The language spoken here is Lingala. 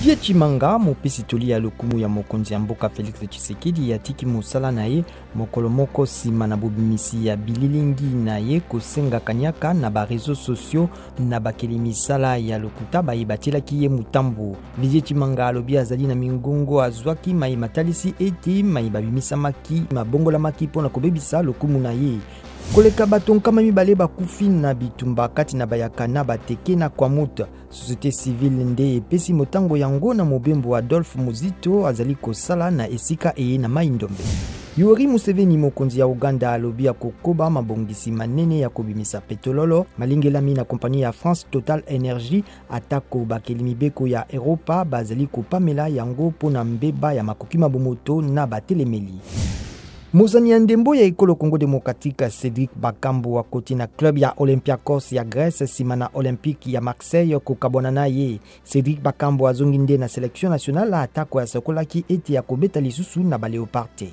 Didier Chimanga mopesi toli ya lokumu ya mokonzi ya mboka Félix Tshisekedi yatiki mosala na ye mokolo moko sima na bobimisi ya bililingi na ye kosenga kanyaka na ba réseaux sociaux na bakeli misala ya lokuta bayebatelaki ye mutambo. Didier Chimanga alobi azali na mingongo azwaki mai matalisi ete mai babimisamaki mabongolamaki mpona kobebisa lokumu na ye. Koleka bato nkama mibale bakufi na bitumba kati na bayakana bateke na kwa muta. Société civile nde epesi motango yango na mobembo Adolphe Muzito azali kosala na esika eye na Maindombe. Yoweri Museveni mokonzi ya Uganda alobi ya kokoba mabongisi manene ya kobimisa petrololo malingelami na kompani ya France Total Energy atako bakeli mibeko ya Europa bazali kopamela yango pona mbeba ya makoki mabomoto na batelemeli. Mozani ya ndembo ya ekolo Congo Démocratique Cédric Bakambu wakoti na club ya Olympiakos ya Grèce sima na Olympique ya Marseille kokabona na ye. Cédric Bakambu azongi nde na sélection nationale atako ya sokolaki ete ya kobeta lisusu na ba Léopard.